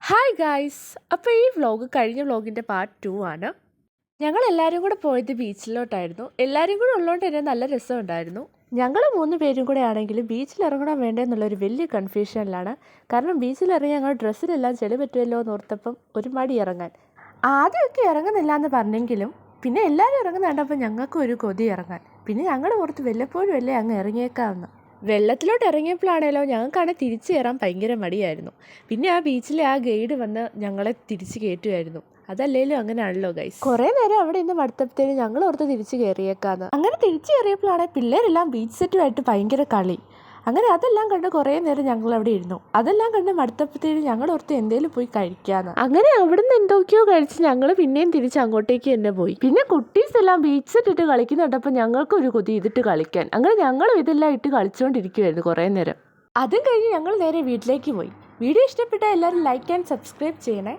Hi guys, അപ്പോൾ ഈ vlog കഴിഞ്ഞ വ്ളോഗിൻ്റെ പാർട്ട് 2 ആണ്. ഞങ്ങളെല്ലാവരും കൂടെ പോയത് ബീച്ചിലോട്ടായിരുന്നു. എല്ലാവരും കൂടെ ഉള്ളതുകൊണ്ട് തന്നെ നല്ല രസമുണ്ടായിരുന്നു. ഞങ്ങൾ 3 പേരും കൂടെ ആണെങ്കിലും ബീച്ചിൽ ഇറങ്ങണം വേണ്ടെന്നുള്ളൊരു വലിയ കൺഫ്യൂഷനിലാണ്. കാരണം ബീച്ചിലിറങ്ങി ഞങ്ങൾ ഡ്രസ്സിലെല്ലാം ചെളി പറ്റുമല്ലോ എന്ന് ഓർത്തപ്പം ഒരു മടി ഇറങ്ങാൻ. ആദ്യമൊക്കെ ഇറങ്ങുന്നില്ല എന്ന് പറഞ്ഞെങ്കിലും പിന്നെ എല്ലാവരും ഇറങ്ങുന്ന കണ്ടപ്പോൾ ഞങ്ങൾക്കും ഒരു കൊതി ഇറങ്ങാൻ. പിന്നെ ഞങ്ങൾ ഓർത്ത് വല്ലപ്പോഴും അല്ലേ അങ്ങ് ഇറങ്ങിയേക്കാമെന്ന്. വെള്ളത്തിലോട്ട് ഇറങ്ങിയപ്പോഴാണേലോ ഞങ്ങൾക്കാണെങ്കിൽ തിരിച്ചു കയറാൻ ഭയങ്കര മടിയായിരുന്നു. പിന്നെ ആ ബീച്ചിലെ ആ ഗൈഡ് വന്ന് ഞങ്ങളെ തിരിച്ച് കയറ്റുമായിരുന്നു. അതല്ലേലും അങ്ങനെയാണല്ലോ ഗൈസ്. കുറേ നേരം അവിടെ ഇന്ന് മടുത്തപ്പോഴത്തേനും ഞങ്ങൾ ഓർത്ത് തിരിച്ച് കയറിയേക്കാന്ന്. അങ്ങനെ തിരിച്ച് കയറിയപ്പോഴാണ് പിള്ളേരെല്ലാം ബീച്ച് സെറ്റുമായിട്ട് ഭയങ്കര കളി. അങ്ങനെ അതെല്ലാം കണ്ട് കുറേ നേരം ഞങ്ങൾ അവിടെ ഇരുന്നു. അതെല്ലാം കണ്ട് മടുത്തപ്പോഴത്തേനും ഞങ്ങൾ ഓർത്ത് എന്തേലും പോയി കഴിക്കാന്ന്. അങ്ങനെ അവിടെ നിന്ന് എന്തൊക്കെയോ കഴിച്ച് ഞങ്ങൾ പിന്നെയും തിരിച്ച് അങ്ങോട്ടേക്ക് തന്നെ പോയി. പിന്നെ കുട്ടീസ് എല്ലാം ബീച്ച് സെറ്റ് ഇട്ട് കളിക്കുന്നുണ്ടപ്പോൾ ഞങ്ങൾക്കൊരു കൊതി ഇതിട്ട് കളിക്കാൻ. അങ്ങനെ ഞങ്ങളും ഇതെല്ലാം ഇട്ട് കളിച്ചുകൊണ്ടിരിക്കുമായിരുന്നു കുറേ നേരം. അതും കഴിഞ്ഞ് ഞങ്ങൾ നേരെ വീട്ടിലേക്ക് പോയി. വീഡിയോ ഇഷ്ടപ്പെട്ടാൽ എല്ലാവരും ലൈക്ക് ആൻഡ് സബ്സ്ക്രൈബ് ചെയ്യണേ.